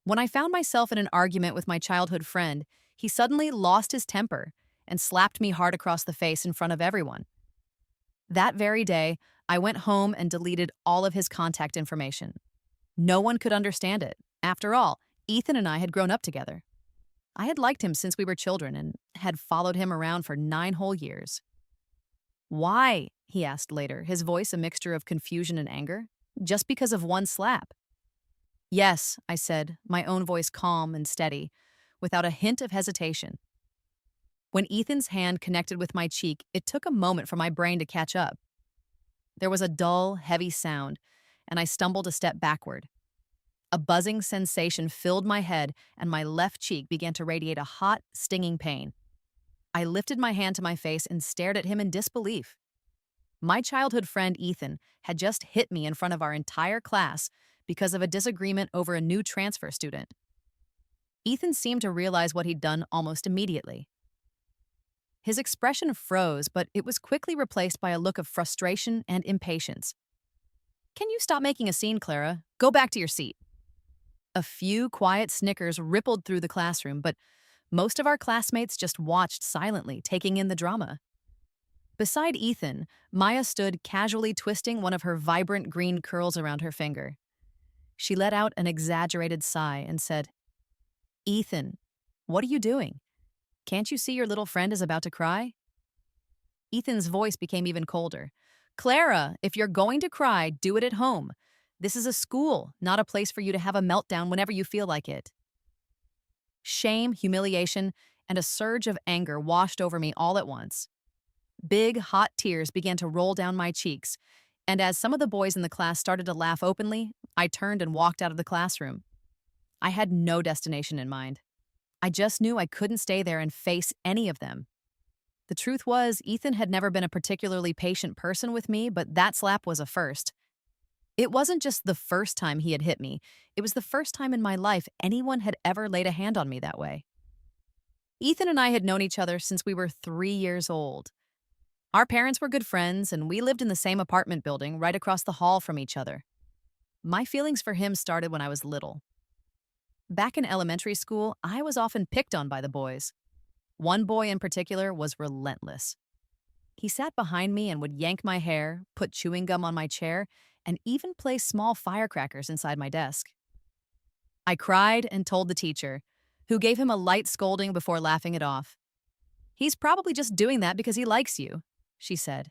When I found myself in an argument with my childhood friend, he suddenly lost his temper and slapped me hard across the face in front of everyone. That very day, I went home and deleted all of his contact information. No one could understand it. After all, Ethan and I had grown up together. I had liked him since we were children and had followed him around for 9 whole years. Why? He asked later, his voice a mixture of confusion and anger. Just because of one slap. Yes, I said, my own voice calm and steady, without a hint of hesitation. When Ethan's hand connected with my cheek, it took a moment for my brain to catch up. There was a dull, heavy sound, and I stumbled a step backward. A buzzing sensation filled my head, and my left cheek began to radiate a hot, stinging pain. I lifted my hand to my face and stared at him in disbelief. My childhood friend Ethan had just hit me in front of our entire class because of a disagreement over a new transfer student. Ethan seemed to realize what he'd done almost immediately. His expression froze, but it was quickly replaced by a look of frustration and impatience. Can you stop making a scene, Clara? Go back to your seat. A few quiet snickers rippled through the classroom, but most of our classmates just watched silently, taking in the drama. Beside Ethan, Maya stood casually twisting one of her vibrant green curls around her finger. She let out an exaggerated sigh and said, Ethan, what are you doing? Can't you see your little friend is about to cry? Ethan's voice became even colder. Clara, if you're going to cry, do it at home. This is a school, not a place for you to have a meltdown whenever you feel like it. Shame, humiliation, and a surge of anger washed over me all at once. Big, hot tears began to roll down my cheeks, and as some of the boys in the class started to laugh openly, I turned and walked out of the classroom. I had no destination in mind. I just knew I couldn't stay there and face any of them. The truth was, Ethan had never been a particularly patient person with me, but that slap was a first. It wasn't just the first time he had hit me, it was the first time in my life anyone had ever laid a hand on me that way. Ethan and I had known each other since we were 3 years old. Our parents were good friends, and we lived in the same apartment building right across the hall from each other. My feelings for him started when I was little. Back in elementary school, I was often picked on by the boys. One boy in particular was relentless. He sat behind me and would yank my hair, put chewing gum on my chair, and even place small firecrackers inside my desk. I cried and told the teacher, who gave him a light scolding before laughing it off. He's probably just doing that because he likes you, she said.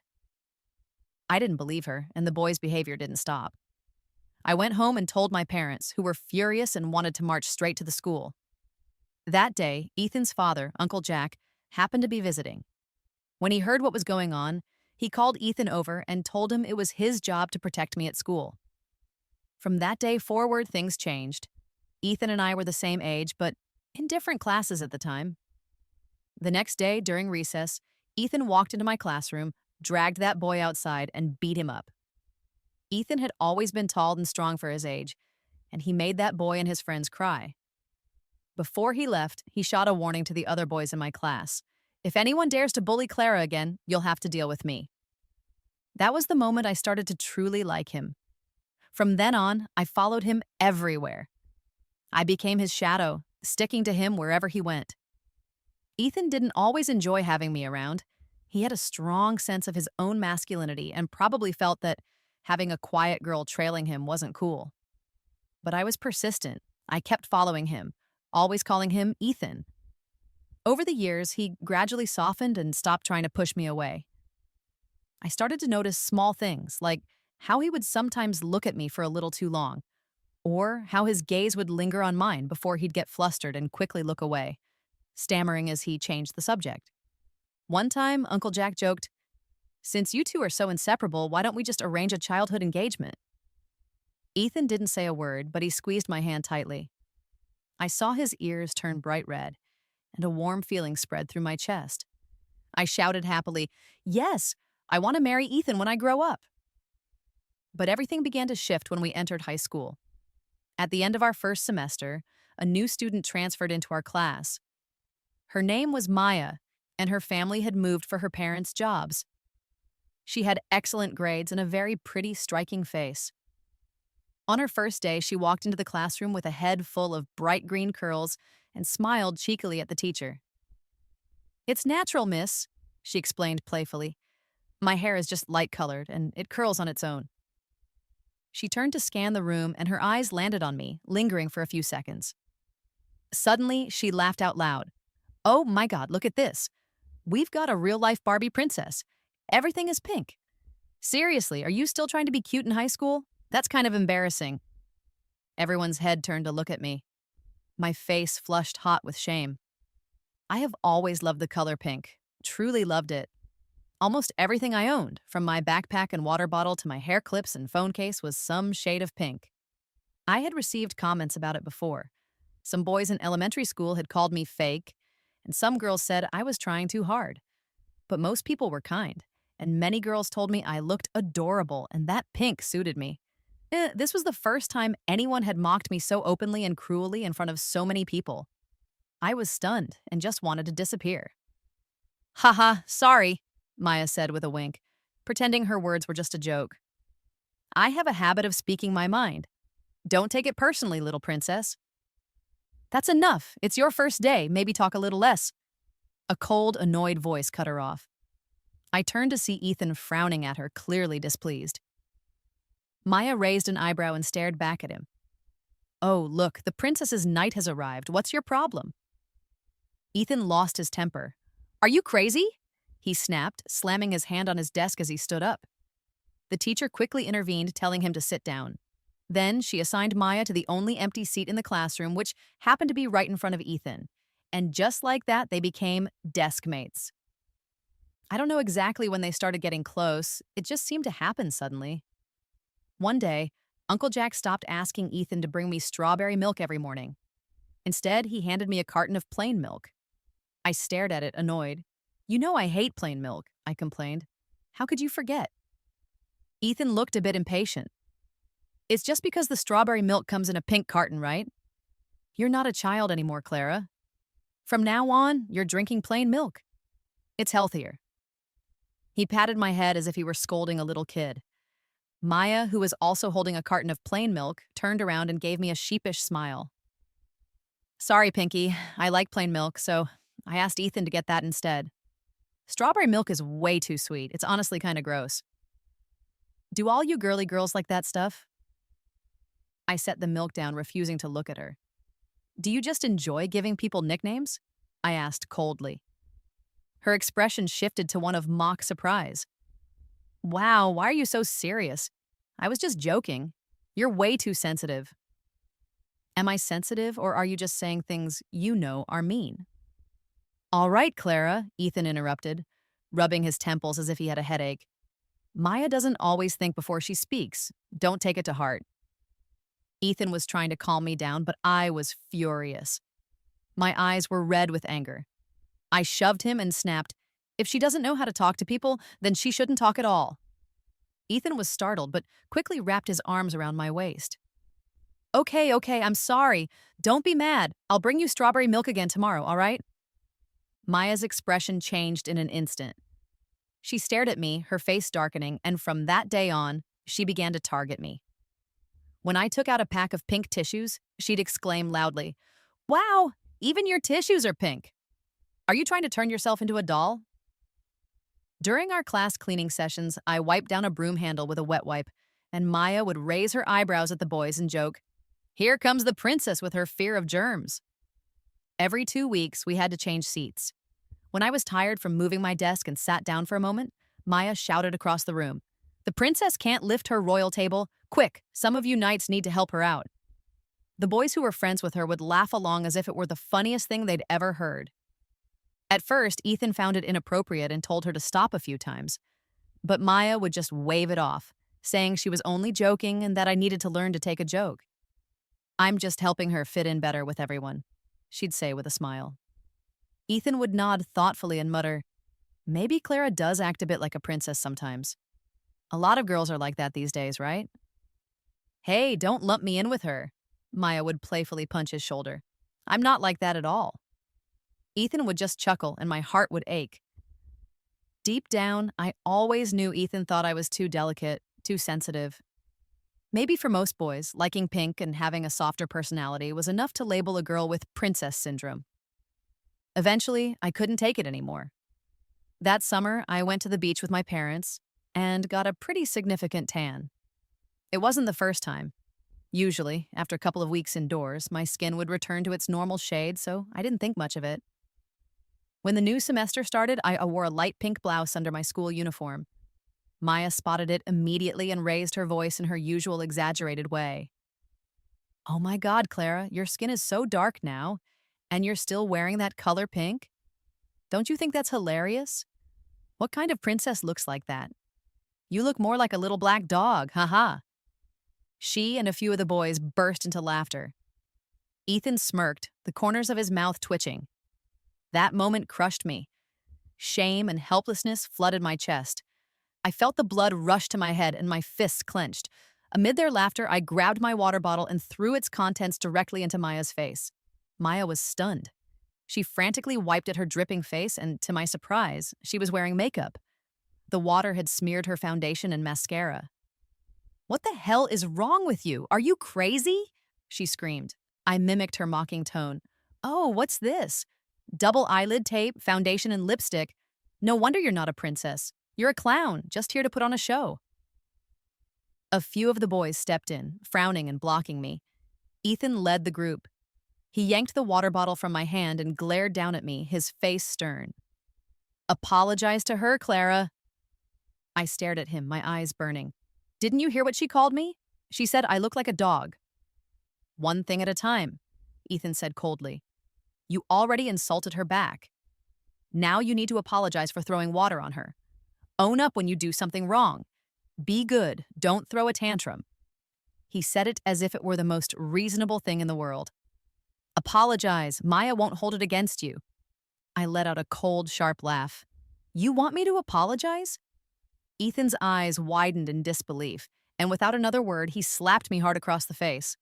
I didn't believe her, and the boy's behavior didn't stop. I went home and told my parents, who were furious and wanted to march straight to the school. That day, Ethan's father, Uncle Jack, happened to be visiting. When he heard what was going on, he called Ethan over and told him it was his job to protect me at school. From that day forward, things changed. Ethan and I were the same age, but in different classes at the time. The next day, during recess, Ethan walked into my classroom, dragged that boy outside, and beat him up. Ethan had always been tall and strong for his age, and he made that boy and his friends cry. Before he left, he shot a warning to the other boys in my class. If anyone dares to bully Clara again, you'll have to deal with me. That was the moment I started to truly like him. From then on, I followed him everywhere. I became his shadow, sticking to him wherever he went. Ethan didn't always enjoy having me around. He had a strong sense of his own masculinity and probably felt that having a quiet girl trailing him wasn't cool. But I was persistent. I kept following him, always calling him Ethan. Over the years, he gradually softened and stopped trying to push me away. I started to notice small things, like how he would sometimes look at me for a little too long, or how his gaze would linger on mine before he'd get flustered and quickly look away, stammering as he changed the subject. One time, Uncle Jack joked, "Since you two are so inseparable, why don't we just arrange a childhood engagement?" Ethan didn't say a word, but he squeezed my hand tightly. I saw his ears turn bright red, and a warm feeling spread through my chest. I shouted happily, "Yes, I want to marry Ethan when I grow up." But everything began to shift when we entered high school. At the end of our first semester, a new student transferred into our class. Her name was Maya, and her family had moved for her parents' jobs. She had excellent grades and a very pretty, striking face. On her first day, she walked into the classroom with a head full of bright green curls and smiled cheekily at the teacher. "It's natural, miss," she explained playfully. "My hair is just light-colored, and it curls on its own." She turned to scan the room, and her eyes landed on me, lingering for a few seconds. Suddenly, she laughed out loud. "Oh my God, look at this. We've got a real-life Barbie princess. Everything is pink. Seriously, are you still trying to be cute in high school? That's kind of embarrassing." Everyone's head turned to look at me. My face flushed hot with shame. I have always loved the color pink, truly loved it. Almost everything I owned, from my backpack and water bottle to my hair clips and phone case, was some shade of pink. I had received comments about it before. Some boys in elementary school had called me fake, and some girls said I was trying too hard. But most people were kind, and many girls told me I looked adorable and that pink suited me. This was the first time anyone had mocked me so openly and cruelly in front of so many people. I was stunned and just wanted to disappear. "Haha, sorry," Maya said with a wink, pretending her words were just a joke. "I have a habit of speaking my mind. Don't take it personally, little princess." "That's enough. It's your first day. Maybe talk a little less." A cold, annoyed voice cut her off. I turned to see Ethan frowning at her, clearly displeased. Maya raised an eyebrow and stared back at him. "Oh, look, the princess's knight has arrived. What's your problem?" Ethan lost his temper. "Are you crazy?" he snapped, slamming his hand on his desk as he stood up. The teacher quickly intervened, telling him to sit down. Then she assigned Maya to the only empty seat in the classroom, which happened to be right in front of Ethan. And just like that, they became desk mates. I don't know exactly when they started getting close. It just seemed to happen suddenly. One day, Uncle Jack stopped asking Ethan to bring me strawberry milk every morning. Instead, he handed me a carton of plain milk. I stared at it, annoyed. "You know I hate plain milk," I complained. "How could you forget?" Ethan looked a bit impatient. "It's just because the strawberry milk comes in a pink carton, right? You're not a child anymore, Clara. From now on, you're drinking plain milk. It's healthier." He patted my head as if he were scolding a little kid. Maya, who was also holding a carton of plain milk, turned around and gave me a sheepish smile. "Sorry, Pinky. I like plain milk, so I asked Ethan to get that instead. Strawberry milk is way too sweet. It's honestly kind of gross." "Do all you girly girls like that stuff?" I set the milk down, refusing to look at her. "Do you just enjoy giving people nicknames?" I asked coldly. Her expression shifted to one of mock surprise. "Wow, why are you so serious? I was just joking. You're way too sensitive." "Am I sensitive, or are you just saying things you know are mean?" "All right, Clara," Ethan interrupted, rubbing his temples as if he had a headache. "Maya doesn't always think before she speaks. Don't take it to heart." Ethan was trying to calm me down, but I was furious. My eyes were red with anger. I shoved him and snapped, "If she doesn't know how to talk to people, then she shouldn't talk at all." Ethan was startled, but quickly wrapped his arms around my waist. Okay, I'm sorry. Don't be mad. I'll bring you strawberry milk again tomorrow, all right?" Maya's expression changed in an instant. She stared at me, her face darkening, and from that day on, she began to target me. When I took out a pack of pink tissues, she'd exclaim loudly, "Wow, even your tissues are pink. Are you trying to turn yourself into a doll?" During our class cleaning sessions, I wiped down a broom handle with a wet wipe, and Maya would raise her eyebrows at the boys and joke, "Here comes the princess with her fear of germs." Every 2 weeks, we had to change seats. When I was tired from moving my desk and sat down for a moment, Maya shouted across the room, "The princess can't lift her royal table. Quick, some of you knights need to help her out." The boys who were friends with her would laugh along as if it were the funniest thing they'd ever heard. At first, Ethan found it inappropriate and told her to stop a few times. But Maya would just wave it off, saying she was only joking and that I needed to learn to take a joke. "I'm just helping her fit in better with everyone," she'd say with a smile. Ethan would nod thoughtfully and mutter, "Maybe Clara does act a bit like a princess sometimes. A lot of girls are like that these days, right?" "Hey, don't lump me in with her," Maya would playfully punch his shoulder. "I'm not like that at all." Ethan would just chuckle and my heart would ache. Deep down, I always knew Ethan thought I was too delicate, too sensitive. Maybe for most boys, liking pink and having a softer personality was enough to label a girl with princess syndrome. Eventually, I couldn't take it anymore. That summer, I went to the beach with my parents and got a pretty significant tan. It wasn't the first time. Usually, after a couple of weeks indoors, my skin would return to its normal shade, so I didn't think much of it. When the new semester started, I wore a light pink blouse under my school uniform. Maya spotted it immediately and raised her voice in her usual exaggerated way. "Oh my God, Clara, your skin is so dark now, and you're still wearing that color pink? Don't you think that's hilarious? What kind of princess looks like that? You look more like a little black dog, haha." She and a few of the boys burst into laughter. Ethan smirked, the corners of his mouth twitching. That moment crushed me. Shame and helplessness flooded my chest. I felt the blood rush to my head and my fists clenched. Amid their laughter, I grabbed my water bottle and threw its contents directly into Maya's face. Maya was stunned. She frantically wiped at her dripping face, and to my surprise, she was wearing makeup. The water had smeared her foundation and mascara. "What the hell is wrong with you? Are you crazy?" she screamed. I mimicked her mocking tone. "Oh, what's this? Double eyelid tape, foundation, and lipstick. No wonder you're not a princess. You're a clown, just here to put on a show." A few of the boys stepped in, frowning and blocking me. Ethan led the group. He yanked the water bottle from my hand and glared down at me, his face stern. "Apologize to her, Clara." I stared at him, my eyes burning. "Didn't you hear what she called me? She said I look like a dog." "One thing at a time," Ethan said coldly. "You already insulted her back. Now you need to apologize for throwing water on her. Own up when you do something wrong. Be good, don't throw a tantrum." He said it as if it were the most reasonable thing in the world. "Apologize, Maya won't hold it against you." I let out a cold, sharp laugh. "You want me to apologize?" Ethan's eyes widened in disbelief, and without another word, he slapped me hard across the face.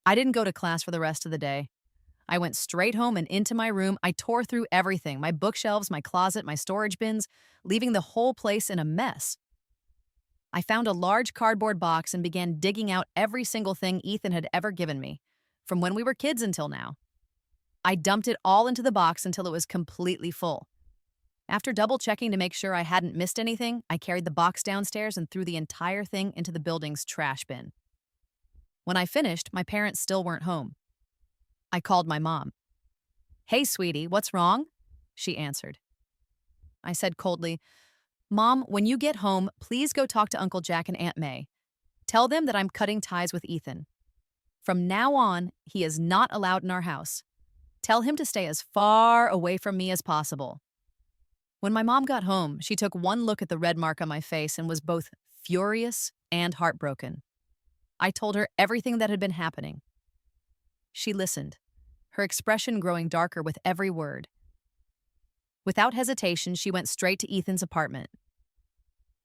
I didn't go to class for the rest of the day. I went straight home and into my room. I tore through everything, my bookshelves, my closet, my storage bins, leaving the whole place in a mess. I found a large cardboard box and began digging out every single thing Ethan had ever given me, from when we were kids until now. I dumped it all into the box until it was completely full. After double-checking to make sure I hadn't missed anything, I carried the box downstairs and threw the entire thing into the building's trash bin. When I finished, my parents still weren't home. I called my mom. "Hey, sweetie, what's wrong?" she answered. I said coldly, "Mom, when you get home, please go talk to Uncle Jack and Aunt May. Tell them that I'm cutting ties with Ethan. From now on, he is not allowed in our house. Tell him to stay as far away from me as possible." When my mom got home, she took one look at the red mark on my face and was both furious and heartbroken. I told her everything that had been happening. She listened, her expression growing darker with every word. Without hesitation, she went straight to Ethan's apartment.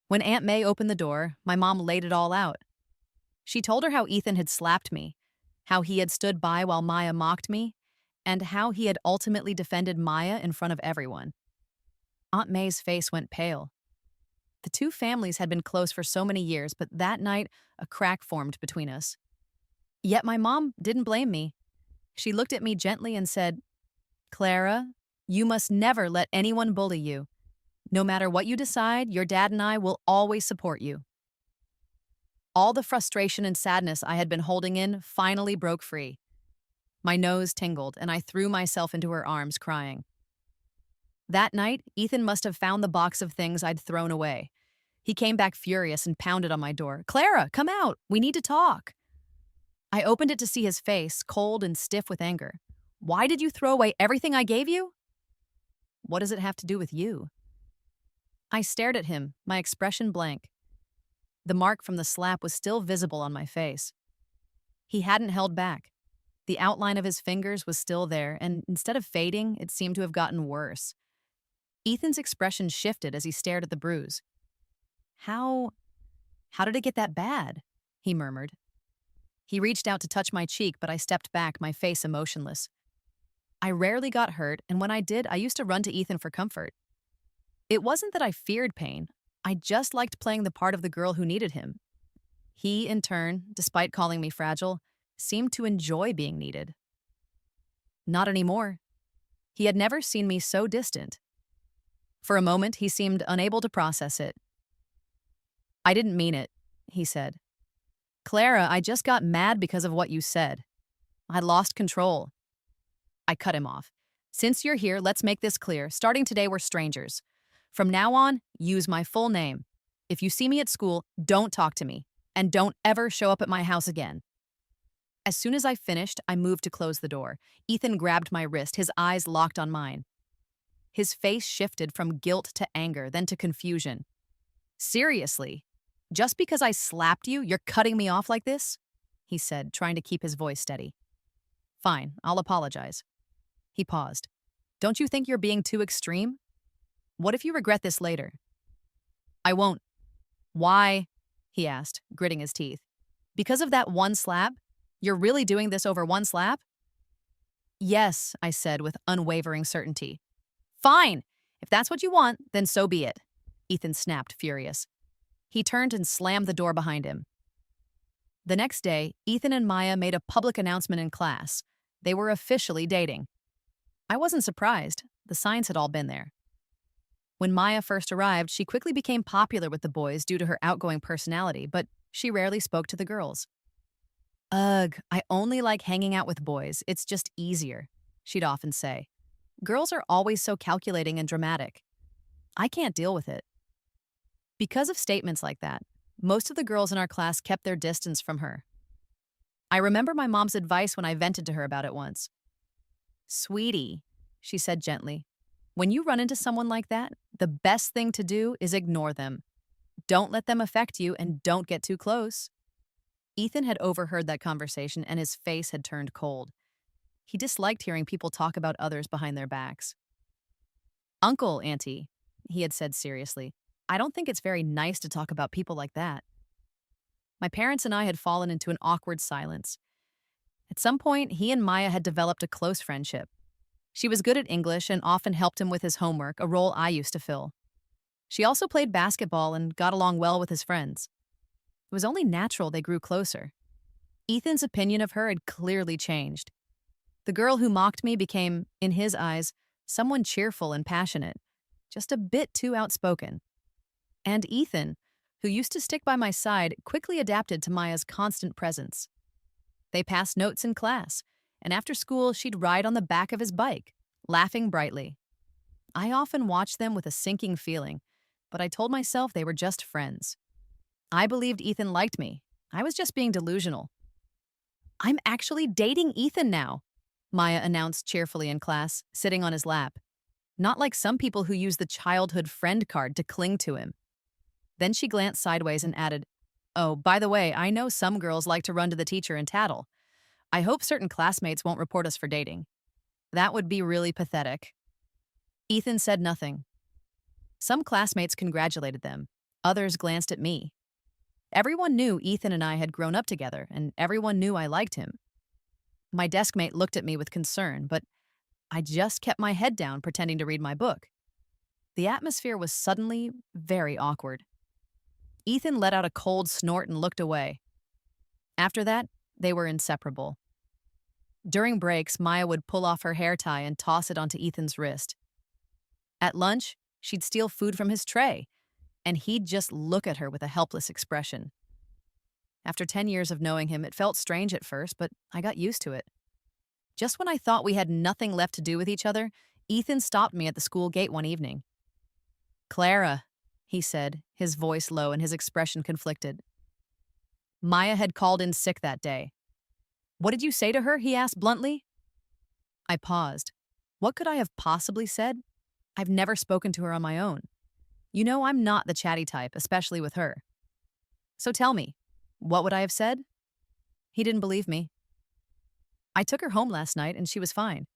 When Aunt May opened the door, my mom laid it all out. She told her how Ethan had slapped me, how he had stood by while Maya mocked me, and how he had ultimately defended Maya in front of everyone. Aunt May's face went pale. The two families had been close for so many years, but that night, a crack formed between us. Yet my mom didn't blame me. She looked at me gently and said, "Clara, you must never let anyone bully you. No matter what you decide, your dad and I will always support you." All the frustration and sadness I had been holding in finally broke free. My nose tingled, and I threw myself into her arms, crying. That night, Ethan must have found the box of things I'd thrown away. He came back furious and pounded on my door. "Clara, come out! We need to talk." I opened it to see his face, cold and stiff with anger. "Why did you throw away everything I gave you?" "What does it have to do with you?" I stared at him, my expression blank. The mark from the slap was still visible on my face. He hadn't held back. The outline of his fingers was still there, and instead of fading, it seemed to have gotten worse. Ethan's expression shifted as he stared at the bruise. How did it get that bad?" he murmured. He reached out to touch my cheek, but I stepped back, my face emotionless. I rarely got hurt, and when I did, I used to run to Ethan for comfort. It wasn't that I feared pain. I just liked playing the part of the girl who needed him. He, in turn, despite calling me fragile, seemed to enjoy being needed. Not anymore. He had never seen me so distant. For a moment, he seemed unable to process it. I didn't mean it, he said. Clara, I just got mad because of what you said. I lost control. I cut him off. Since you're here, let's make this clear. Starting today, we're strangers. From now on, use my full name. If you see me at school, don't talk to me. And don't ever show up at my house again. As soon as I finished, I moved to close the door. Ethan grabbed my wrist, his eyes locked on mine. His face shifted from guilt to anger, then to confusion. Seriously? Just because I slapped you, you're cutting me off like this? He said, trying to keep his voice steady. Fine, I'll apologize. He paused. Don't you think you're being too extreme? What if you regret this later? I won't. Why? He asked, gritting his teeth. Because of that one slap? You're really doing this over one slap? Yes, I said with unwavering certainty. Fine. If that's what you want, then so be it. Ethan snapped, furious. He turned and slammed the door behind him. The next day, Ethan and Maya made a public announcement in class. They were officially dating. I wasn't surprised. The signs had all been there. When Maya first arrived, she quickly became popular with the boys due to her outgoing personality, but she rarely spoke to the girls. Ugh, I only like hanging out with boys. It's just easier, she'd often say. Girls are always so calculating and dramatic. I can't deal with it. Because of statements like that, most of the girls in our class kept their distance from her. I remember my mom's advice when I vented to her about it once. Sweetie, she said gently, when you run into someone like that, the best thing to do is ignore them. Don't let them affect you and don't get too close. Ethan had overheard that conversation and his face had turned cold. He disliked hearing people talk about others behind their backs. Uncle, Auntie, he had said seriously, I don't think it's very nice to talk about people like that. My parents and I had fallen into an awkward silence. At some point, he and Maya had developed a close friendship. She was good at English and often helped him with his homework, a role I used to fill. She also played basketball and got along well with his friends. It was only natural they grew closer. Ethan's opinion of her had clearly changed. The girl who mocked me became, in his eyes, someone cheerful and passionate, just a bit too outspoken. And Ethan, who used to stick by my side, quickly adapted to Maya's constant presence. They passed notes in class, and after school she'd ride on the back of his bike, laughing brightly. I often watched them with a sinking feeling, but I told myself they were just friends. I believed Ethan liked me. I was just being delusional. I'm actually dating Ethan now, Maya announced cheerfully in class, sitting on his lap. Not like some people who use the childhood friend card to cling to him. Then she glanced sideways and added, Oh, by the way, I know some girls like to run to the teacher and tattle. I hope certain classmates won't report us for dating. That would be really pathetic. Ethan said nothing. Some classmates congratulated them. Others glanced at me. Everyone knew Ethan and I had grown up together, and everyone knew I liked him. My deskmate looked at me with concern, but I just kept my head down, pretending to read my book. The atmosphere was suddenly very awkward. Ethan let out a cold snort and looked away. After that, they were inseparable. During breaks, Maya would pull off her hair tie and toss it onto Ethan's wrist. At lunch, she'd steal food from his tray, and he'd just look at her with a helpless expression. After 10 years of knowing him, it felt strange at first, but I got used to it. Just when I thought we had nothing left to do with each other, Ethan stopped me at the school gate one evening. Clara, he said, his voice low and his expression conflicted. Maya had called in sick that day. What did you say to her? He asked bluntly. I paused. What could I have possibly said? I've never spoken to her on my own. You know, I'm not the chatty type, especially with her. So tell me, what would I have said? He didn't believe me. I took her home last night and she was fine.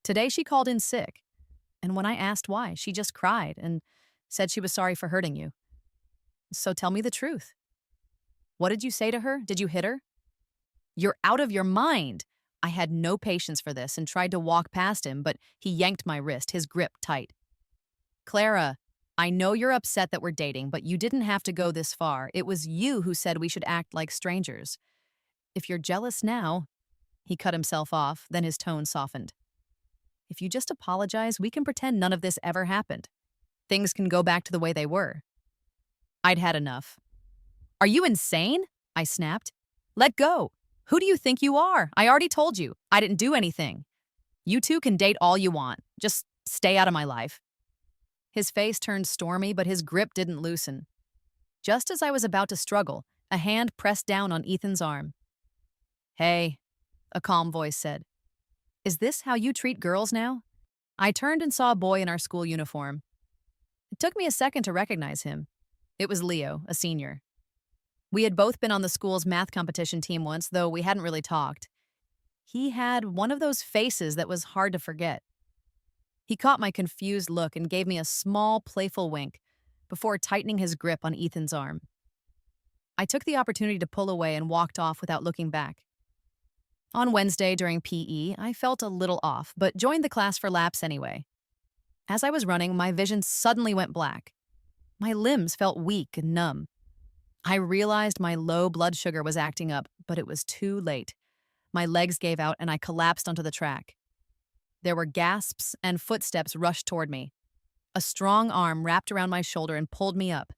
Today she called in sick, and when I asked why, she just cried and said she was sorry for hurting you. So tell me the truth. What did you say to her? Did you hit her? You're out of your mind. I had no patience for this and tried to walk past him, but he yanked my wrist, his grip tight. Clara, I know you're upset that we're dating, but you didn't have to go this far. It was you who said we should act like strangers. If you're jealous now, he cut himself off, then his tone softened. If you just apologize, we can pretend none of this ever happened. Things can go back to the way they were. I'd had enough. Are you insane? I snapped. Let go. Who do you think you are? I already told you. I didn't do anything. You two can date all you want. Just stay out of my life. His face turned stormy, but his grip didn't loosen. Just as I was about to struggle, a hand pressed down on Ethan's arm. Hey, a calm voice said. Is this how you treat girls now? I turned and saw a boy in our school uniform. It took me a second to recognize him. It was Leo, a senior. We had both been on the school's math competition team once, though we hadn't really talked. He had one of those faces that was hard to forget. He caught my confused look and gave me a small, playful wink before tightening his grip on Ethan's arm. I took the opportunity to pull away and walked off without looking back. On Wednesday during PE, I felt a little off, but joined the class for laps anyway. As I was running, my vision suddenly went black. My limbs felt weak and numb. I realized my low blood sugar was acting up, but it was too late. My legs gave out and I collapsed onto the track. There were gasps and footsteps rushed toward me. A strong arm wrapped around my shoulder and pulled me up.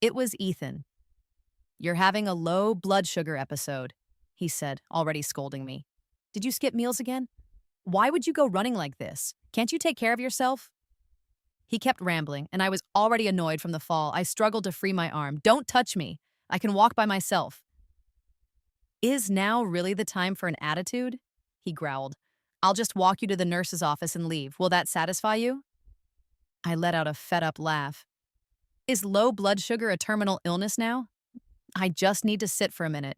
It was Ethan. You're having a low blood sugar episode, he said, already scolding me. Did you skip meals again? Why would you go running like this? Can't you take care of yourself? He kept rambling, and I was already annoyed from the fall. I struggled to free my arm. Don't touch me. I can walk by myself. Is now really the time for an attitude? He growled. I'll just walk you to the nurse's office and leave. Will that satisfy you? I let out a fed-up laugh. Is low blood sugar a terminal illness now? I just need to sit for a minute.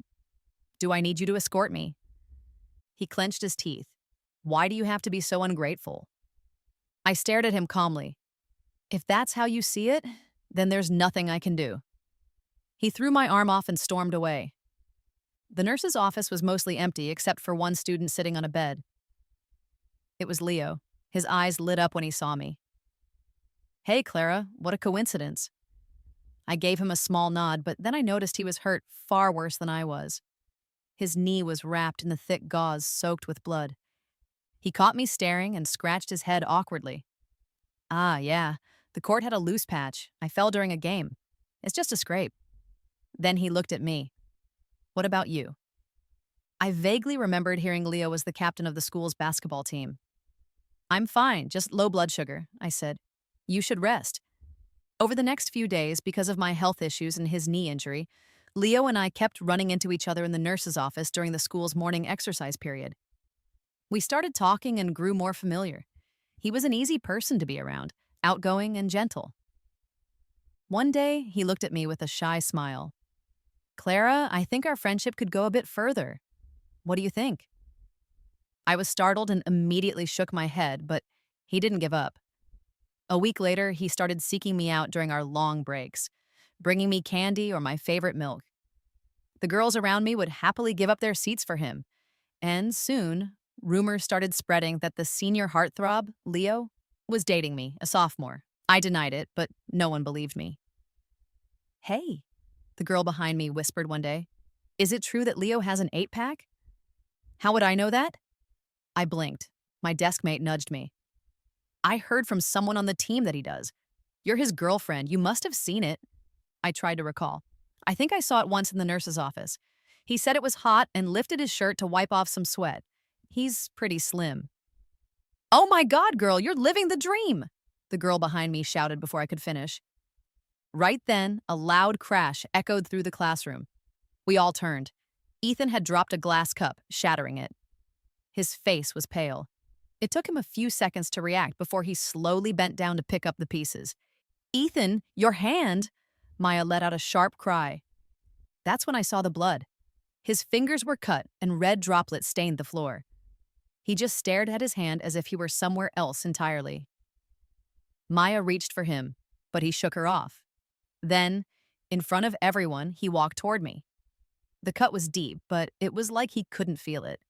Do I need you to escort me? He clenched his teeth. Why do you have to be so ungrateful? I stared at him calmly. If that's how you see it, then there's nothing I can do. He threw my arm off and stormed away. The nurse's office was mostly empty except for one student sitting on a bed. It was Leo. His eyes lit up when he saw me. Hey, Clara, what a coincidence. I gave him a small nod, but then I noticed he was hurt far worse than I was. His knee was wrapped in the thick gauze soaked with blood. He caught me staring and scratched his head awkwardly. Ah, yeah, the court had a loose patch. I fell during a game. It's just a scrape. Then he looked at me. What about you? I vaguely remembered hearing Leo was the captain of the school's basketball team. I'm fine, just low blood sugar, I said. You should rest. Over the next few days, because of my health issues and his knee injury, Leo and I kept running into each other in the nurse's office during the school's morning exercise period. We started talking and grew more familiar. He was an easy person to be around, outgoing and gentle. One day, he looked at me with a shy smile. Clara, I think our friendship could go a bit further. What do you think? I was startled and immediately shook my head, but he didn't give up. A week later, he started seeking me out during our long breaks, bringing me candy or my favorite milk. The girls around me would happily give up their seats for him, and soon, rumors started spreading that the senior heartthrob, Leo, was dating me, a sophomore. I denied it, but no one believed me. Hey, the girl behind me whispered one day. Is it true that Leo has an 8-pack? How would I know that? I blinked. My desk mate nudged me. I heard from someone on the team that he does. You're his girlfriend. You must have seen it. I tried to recall. I think I saw it once in the nurse's office. He said it was hot and lifted his shirt to wipe off some sweat. He's pretty slim. Oh my God, girl, you're living the dream, the girl behind me shouted before I could finish. Right then, a loud crash echoed through the classroom. We all turned. Ethan had dropped a glass cup, shattering it. His face was pale. It took him a few seconds to react before he slowly bent down to pick up the pieces. Ethan, your hand! Maya let out a sharp cry. That's when I saw the blood. His fingers were cut and red droplets stained the floor. He just stared at his hand as if he were somewhere else entirely. Maya reached for him, but he shook her off. Then, in front of everyone, he walked toward me. The cut was deep, but it was like he couldn't feel it.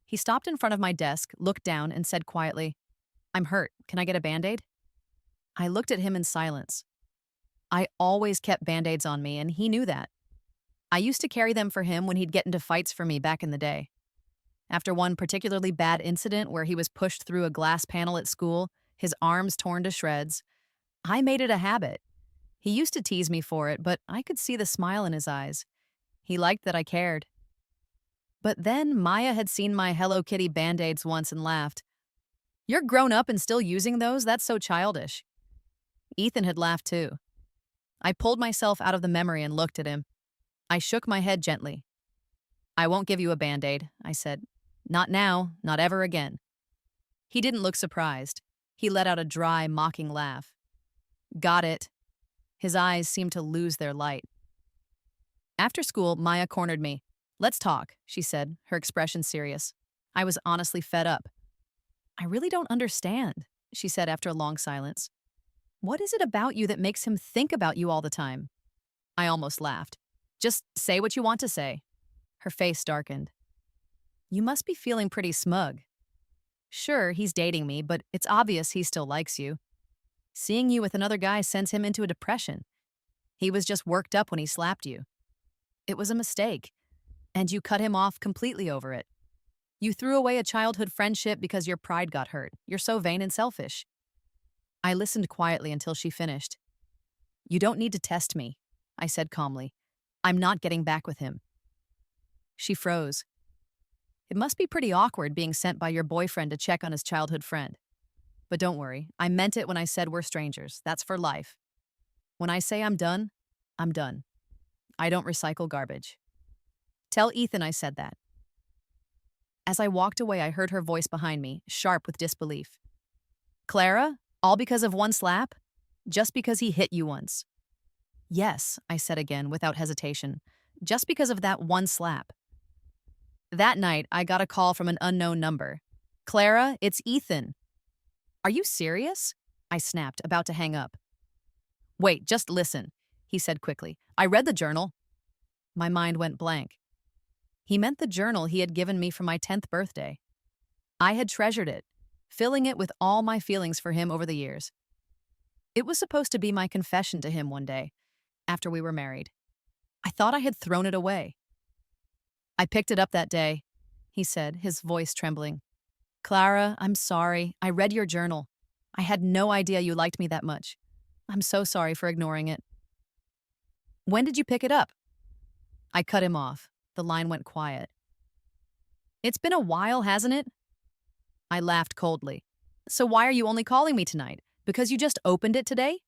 He stopped in front of my desk, looked down, and said quietly, I'm hurt. Can I get a Band-Aid? I looked at him in silence. I always kept band-aids on me, and he knew that. I used to carry them for him when he'd get into fights for me back in the day. After one particularly bad incident where he was pushed through a glass panel at school, his arms torn to shreds, I made it a habit. He used to tease me for it, but I could see the smile in his eyes. He liked that I cared. But then Maya had seen my Hello Kitty band-aids once and laughed. "You're grown up and still using those? That's so childish." Ethan had laughed too. I pulled myself out of the memory and looked at him. I shook my head gently. "I won't give you a band-aid," I said. "Not now, not ever again." He didn't look surprised. He let out a dry, mocking laugh. "Got it." His eyes seemed to lose their light. After school, Maya cornered me. "Let's talk," she said, her expression serious. I was honestly fed up. "I really don't understand," she said after a long silence. "What is it about you that makes him think about you all the time?" I almost laughed. "Just say what you want to say." Her face darkened. "You must be feeling pretty smug. Sure, he's dating me, but it's obvious he still likes you. Seeing you with another guy sends him into a depression. He was just worked up when he slapped you. It was a mistake, and you cut him off completely over it. You threw away a childhood friendship because your pride got hurt. You're so vain and selfish." I listened quietly until she finished. "You don't need to test me," I said calmly. "I'm not getting back with him." She froze. "It must be pretty awkward being sent by your boyfriend to check on his childhood friend. But don't worry, I meant it when I said we're strangers. That's for life. When I say I'm done, I'm done. I don't recycle garbage. Tell Ethan I said that." As I walked away, I heard her voice behind me, sharp with disbelief. "Clara, all because of one slap? Just because he hit you once?" "Yes," I said again without hesitation. "Just because of that one slap." That night, I got a call from an unknown number. "Clara, it's Ethan." "Are you serious?" I snapped, about to hang up. "Wait, just listen," he said quickly. "I read the journal." My mind went blank. He meant the journal he had given me for my 10th birthday. I had treasured it, filling it with all my feelings for him over the years. It was supposed to be my confession to him one day, after we were married. I thought I had thrown it away. "I picked it up that day," he said, his voice trembling. "Clara, I'm sorry. I read your journal. I had no idea you liked me that much. I'm so sorry for ignoring it." "When did you pick it up?" I cut him off. The line went quiet. "It's been a while, hasn't it?" I laughed coldly. "So why are you only calling me tonight? Because you just opened it today?"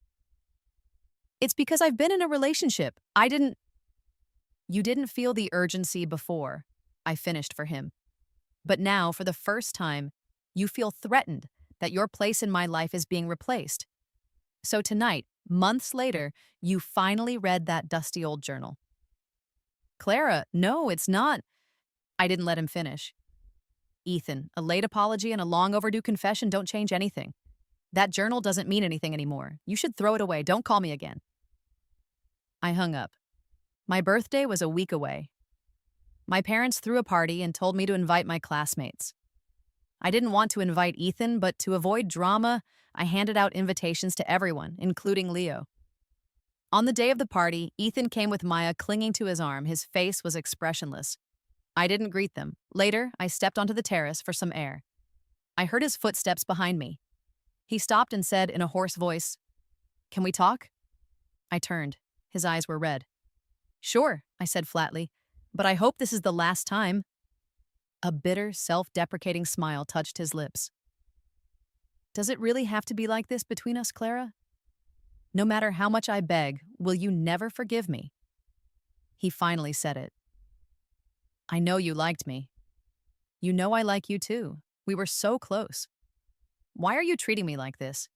"It's because I've been in a relationship. You didn't feel the urgency before," I finished for him. "But now, for the first time, you feel threatened that your place in my life is being replaced. So tonight, months later, you finally read that dusty old journal." "Clara, no, it's not." I didn't let him finish. "Ethan, a late apology and a long overdue confession don't change anything. That journal doesn't mean anything anymore. You should throw it away. Don't call me again." I hung up. My birthday was a week away. My parents threw a party and told me to invite my classmates. I didn't want to invite Ethan, but to avoid drama, I handed out invitations to everyone, including Leo. On the day of the party, Ethan came with Maya clinging to his arm. His face was expressionless. I didn't greet them. Later, I stepped onto the terrace for some air. I heard his footsteps behind me. He stopped and said in a hoarse voice, "Can we talk?" I turned. His eyes were red. "Sure," I said flatly, "but I hope this is the last time." A bitter, self-deprecating smile touched his lips. "Does it really have to be like this between us, Clara? No matter how much I beg, will you never forgive me?" He finally said it. "I know you liked me. You know I like you too. We were so close. Why are you treating me like this?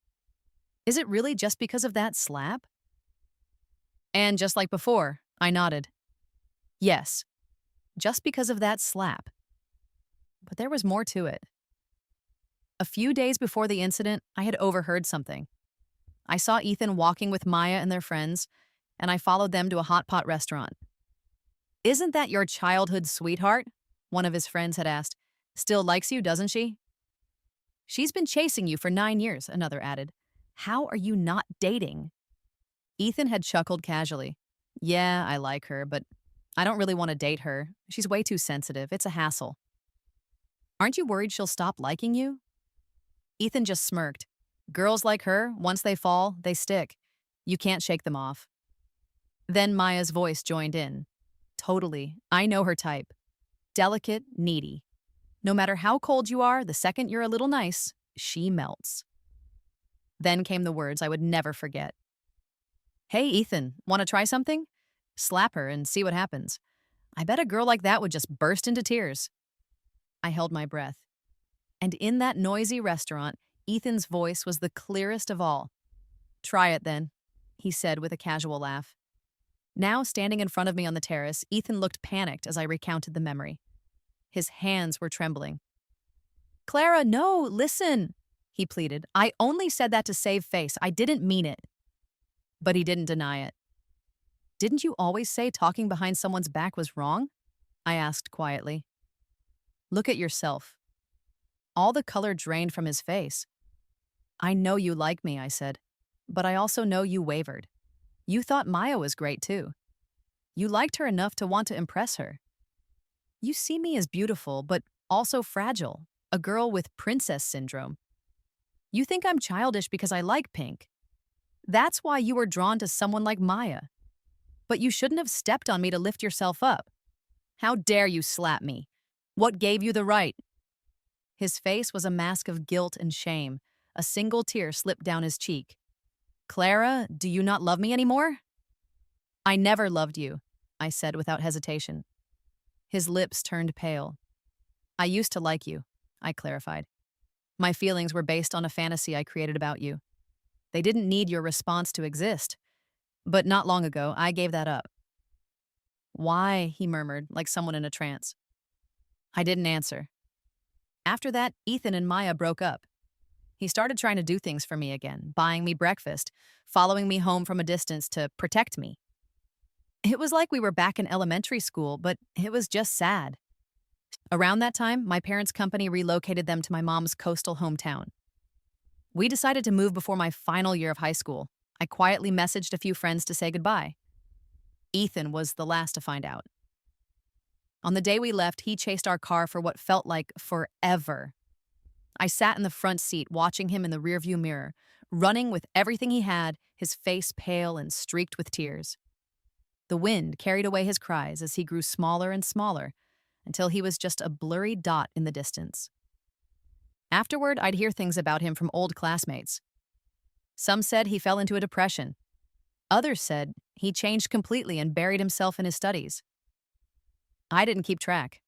Is it really just because of that slap?" And just like before, I nodded. Yes, just because of that slap. But there was more to it. A few days before the incident, I had overheard something. I saw Ethan walking with Maya and their friends, and I followed them to a hot pot restaurant. "Isn't that your childhood sweetheart?" one of his friends had asked. "Still likes you, doesn't she?" "She's been chasing you for 9 years," another added. How are you not dating? Ethan had chuckled casually. Yeah, I like her, but I don't really want to date her. She's way too sensitive. It's a hassle. Aren't you worried she'll stop liking you? Ethan just smirked. Girls like her, once they fall, they stick. You can't shake them off. Then Maya's voice joined in. Totally. I know her type. Delicate, needy. No matter how cold you are, the second you're a little nice, she melts. Then came the words I would never forget. Hey, Ethan, want to try something? Slap her and see what happens. I bet a girl like that would just burst into tears. I held my breath. And in that noisy restaurant, Ethan's voice was the clearest of all. Try it then, he said with a casual laugh. Now, standing in front of me on the terrace, Ethan looked panicked as I recounted the memory. His hands were trembling. Clara, no, listen, he pleaded. I only said that to save face. I didn't mean it. But he didn't deny it. Didn't you always say talking behind someone's back was wrong? I asked quietly. Look at yourself. All the color drained from his face. I know you like me, I said, but I also know you wavered. You thought Maya was great too. You liked her enough to want to impress her. You see me as beautiful, but also fragile, a girl with princess syndrome. You think I'm childish because I like pink. That's why you were drawn to someone like Maya. But you shouldn't have stepped on me to lift yourself up. How dare you slap me? What gave you the right? His face was a mask of guilt and shame. A single tear slipped down his cheek. Clara, do you not love me anymore? I never loved you, I said without hesitation. His lips turned pale. I used to like you, I clarified. My feelings were based on a fantasy I created about you. They didn't need your response to exist. But not long ago, I gave that up. Why? He murmured, like someone in a trance. I didn't answer. After that, Ethan and Maya broke up. He started trying to do things for me again, buying me breakfast, following me home from a distance to protect me. It was like we were back in elementary school, but it was just sad. Around that time, my parents' company relocated them to my mom's coastal hometown. We decided to move before my final year of high school. I quietly messaged a few friends to say goodbye. Ethan was the last to find out. On the day we left, he chased our car for what felt like forever. I sat in the front seat watching him in the rearview mirror, running with everything he had, his face pale and streaked with tears. The wind carried away his cries as he grew smaller and smaller, until he was just a blurry dot in the distance. Afterward, I'd hear things about him from old classmates. Some said he fell into a depression. Others said he changed completely and buried himself in his studies. I didn't keep track.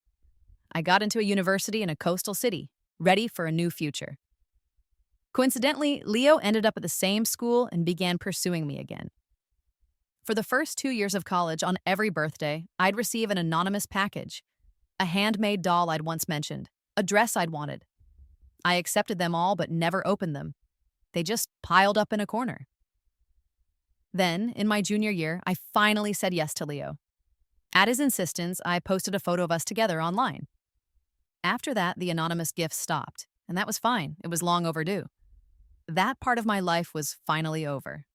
I got into a university in a coastal city, ready for a new future. Coincidentally, Leo ended up at the same school and began pursuing me again. For the first 2 years of college, on every birthday, I'd receive an anonymous package. A handmade doll I'd once mentioned, a dress I'd wanted. I accepted them all but never opened them. They just piled up in a corner. Then, in my junior year, I finally said yes to Leo. At his insistence, I posted a photo of us together online. After that, the anonymous gifts stopped, and that was fine. It was long overdue. That part of my life was finally over.